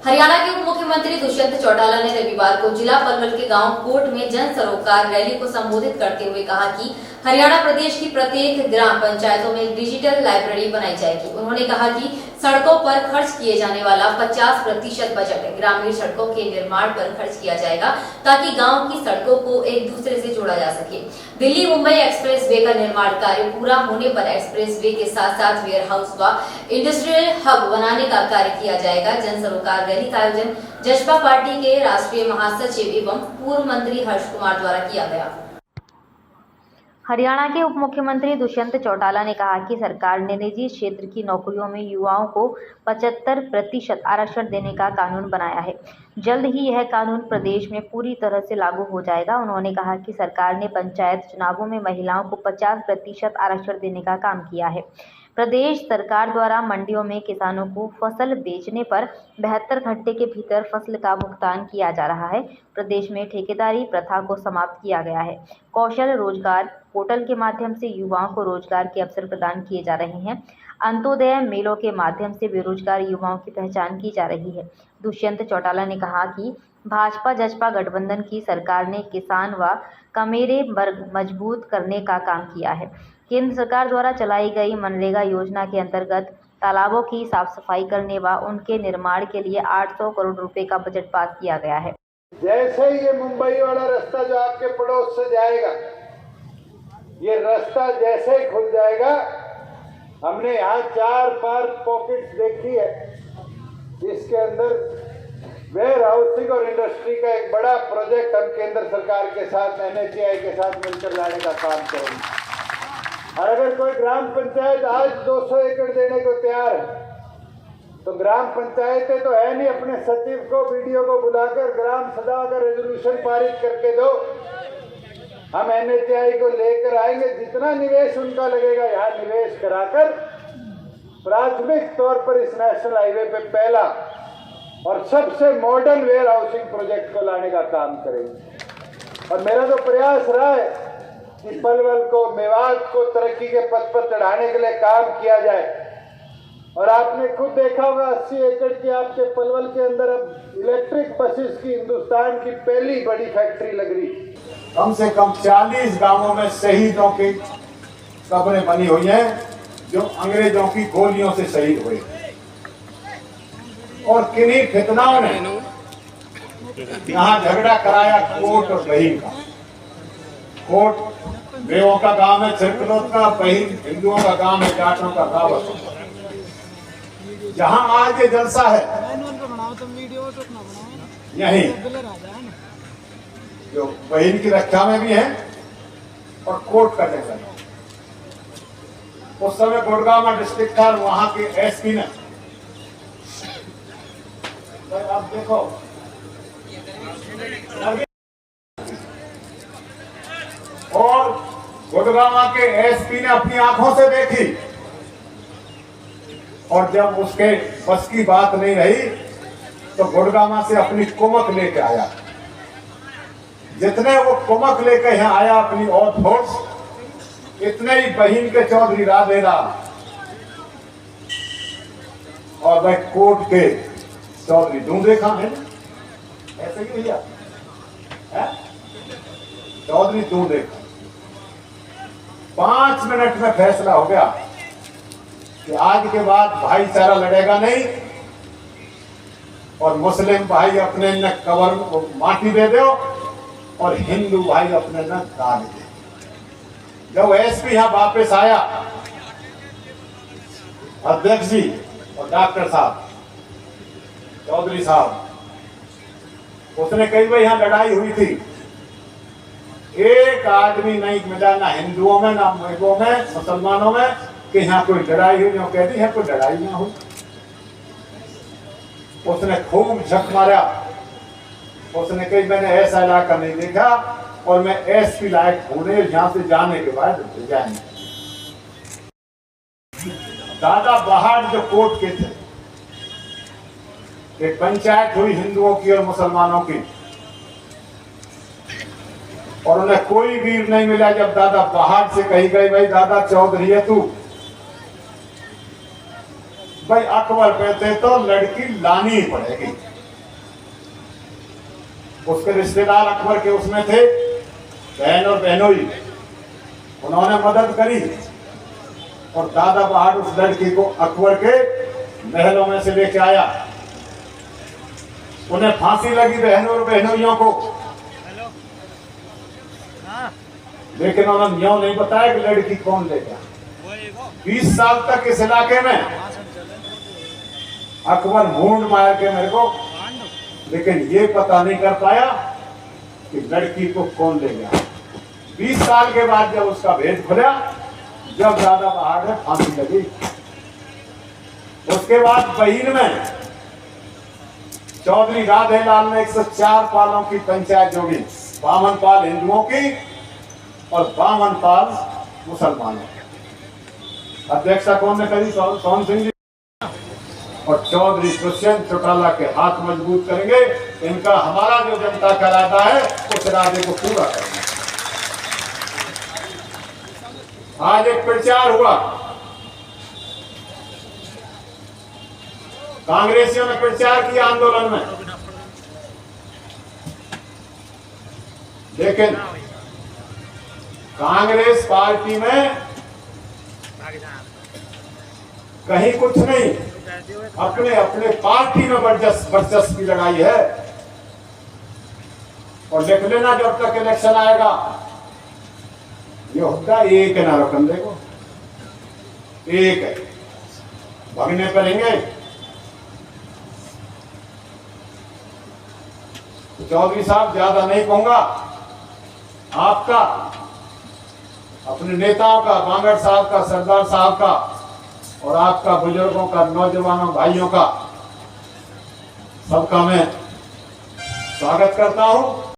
हरियाणा के उप मुख्यमंत्री दुष्यंत चौटाला ने रविवार को जिला पलवल के गांव कोट में जन सरोकार रैली को संबोधित करते हुए कहा कि हरियाणा प्रदेश की प्रत्येक ग्राम पंचायतों में डिजिटल लाइब्रेरी बनाई जाएगी। उन्होंने कहा कि सड़कों पर खर्च किए जाने वाला 50% बजट ग्रामीण सड़कों के निर्माण पर खर्च किया जाएगा ताकि गांव की सड़कों को एक दूसरे से जोड़ा जा सके। दिल्ली मुंबई एक्सप्रेस वे का निर्माण कार्य पूरा होने पर एक्सप्रेस वे के साथ साथ वेयर हाउस व इंडस्ट्रियल हब बनाने का कार्य किया जाएगा। जन सरोकार रैली का आयोजन जसपा पार्टी के राष्ट्रीय महासचिव एवं पूर्व मंत्री हर्ष कुमार द्वारा किया गया। हरियाणा के उप मुख्यमंत्री दुष्यंत चौटाला ने कहा कि सरकार ने निजी क्षेत्र की नौकरियों में युवाओं को 75% आरक्षण देने का कानून बनाया है। जल्द ही यह कानून प्रदेश में पूरी तरह से लागू हो जाएगा। उन्होंने कहा कि सरकार ने पंचायत चुनावों में महिलाओं को 50% आरक्षण देने का काम किया है। प्रदेश सरकार द्वारा मंडियों में किसानों को फसल बेचने पर 72 घंटे के भीतर फसल का भुगतान किया जा रहा है। प्रदेश में ठेकेदारी प्रथा को समाप्त किया गया है। कौशल रोजगार पोर्टल के माध्यम से युवाओं को रोजगार के अवसर प्रदान किए जा रहे हैं। अंत्योदय मेलों के माध्यम से बेरोजगार युवाओं की पहचान की जा रही है। दुष्यंत चौटाला ने कहा कि भाजपा जसपा गठबंधन की सरकार ने किसान व कमेरे वर्ग मजबूत करने का काम किया है। केंद्र सरकार द्वारा चलाई गई मनरेगा योजना के अंतर्गत तालाबों की साफ सफाई करने व उनके निर्माण के लिए 800 करोड़ रुपए का बजट पास किया गया है। जैसे ही ये मुंबई वाला रास्ता जो आपके पड़ोस से जाएगा, ये रास्ता जैसे ही खुल जाएगा, हमने यहाँ 4-5 पॉकेट्स देखी है, इसके अंदर वेयर हाउसिंग और इंडस्ट्री का एक बड़ा प्रोजेक्ट हम केंद्र सरकार के साथ NHAI के साथ मिलकर लाने का काम करेंगे। और अगर कोई ग्राम पंचायत आज 200 एकड़ देने को तैयार है, तो ग्राम पंचायतें तो है नहीं, अपने सचिव को BDO को बुलाकर ग्राम सभा का रेजोल्यूशन पारित करके दो, हम NHAI को लेकर आएंगे। जितना निवेश उनका लगेगा यहाँ निवेश कराकर प्राथमिक तौर पर इस नेशनल हाईवे पे पहला और सबसे मॉडर्न वेयर हाउसिंग प्रोजेक्ट को लाने का काम करेंगे। और मेरा तो प्रयास रहा है कि पलवल को, मेवात को तरक्की के पथ पर चढ़ाने के लिए काम किया जाए। और आपने खुद देखा होगा 80 एकड़ की आपके पलवल के अंदर अब इलेक्ट्रिक बसेस की हिंदुस्तान की पहली बड़ी फैक्ट्री लग रही। कम से कम 40 गांवों में शहीदों की कब्रें बनी हुई हैं जो अंग्रेजों की गोलियों से शहीद हुए। और किन्हीं फितनाओं ने यहाँ झगड़ा कराया कोट और बहीन का। कोट देवों का गांव है छिरकलोत का, बहीन हिंदुओं का गांव है जाटों का गाँव। जहां आज ये जलसा है यही जो बहन की रक्षा में भी है और कोर्ट का जंगल। उस समय गुड़गांव में डिस्ट्रिक्ट था, वहां के SP ने आप देखो और गुड़गांव के SP ने अपनी आंखों से देखी और जब उसके बस की बात नहीं रही तो गुड़गांव से अपनी कुमक लेके आया। जितने वो कुमक लेके यहाँ आया अपनी और फोर्स, इतने ही बहीन के चौधरी राधेरा और वह कोट के चौधरी ढूंढे खान है ऐसे ही भैया चौधरी ढूंढे 5 मिनट में फैसला हो गया कि आज के बाद भाईचारा लड़ेगा नहीं और मुस्लिम भाई अपने न कबर माटी दे दो और हिंदू भाई अपने न दान दे। जब SP यहाँ वापस आया, अध्यक्ष जी और डॉक्टर साहब चौधरी साहब, उसने कई बार यहाँ लड़ाई हुई थी, एक आदमी नहीं मिला ना हिंदुओं में ना मुस्लिमों में मुसलमानों में कि यहाँ कोई लड़ाई हुई। कह दी है कोई लड़ाई ना हो। उसने खूब झक मारा, उसने कही मैंने ऐसा इलाका नहीं देखा और मैं SP लायक होने यहाँ से जाने के बाद जाएंगे। दादा बहार जो कोर्ट के थे, एक पंचायत हुई हिंदुओं की और मुसलमानों की और उन्हें कोई वीर नहीं मिला। जब दादा बहार से कही गई भाई दादा चौधरी है तू, भाई अकबर कहते तो लड़की लानी ही पड़ेगी। उसके रिश्तेदार अकबर के उसमें थे, बहन और बहनोई, उन्होंने मदद करी और दादा बहादुर उस लड़की को अकबर के महलों में से लेके आया। उन्हें फांसी लगी बहनों और बहनोइयों को, लेकिन उन्होंने यूं नहीं बताया कि लड़की कौन ले गया। 20 साल तक इस इलाके में अकबर ढूंढ मार के मेरे को, लेकिन ये पता नहीं कर पाया कि लड़की को कौन ले गया। 20 साल के बाद जब उसका भेद खुला, जब दादा बहादुर फांसी लगी, उसके बाद बहीन में चौधरी राधे लाल ने 104 पालों की पंचायत जोड़ी, 52 पाल हिंदुओं की और 52 पाल मुसलमानों की। अध्यक्षता कौन ने करी? सोहन सिंह जी। और चौधरी दुष्यंत चौटाला के हाथ मजबूत करेंगे। इनका हमारा जो जनता का इरादा है उस इरादे को पूरा करना। आज एक प्रचार हुआ, कांग्रेसियों ने प्रचार किया आंदोलन में, लेकिन कांग्रेस पार्टी में कहीं कुछ नहीं, अपने अपने पार्टी में वर्चस्व लगाई है। और देख लेना, जब तक इलेक्शन आएगा ये होता एक है ना रकम, देखो एक है, भगने पड़ेंगे। तो चौधरी साहब, ज्यादा नहीं कहूंगा, आपका, अपने नेताओं का, बांगड़ साहब का, सरदार साहब का और आपका, बुजुर्गों का, नौजवानों भाइयों का, सबका मैं स्वागत करता हूं।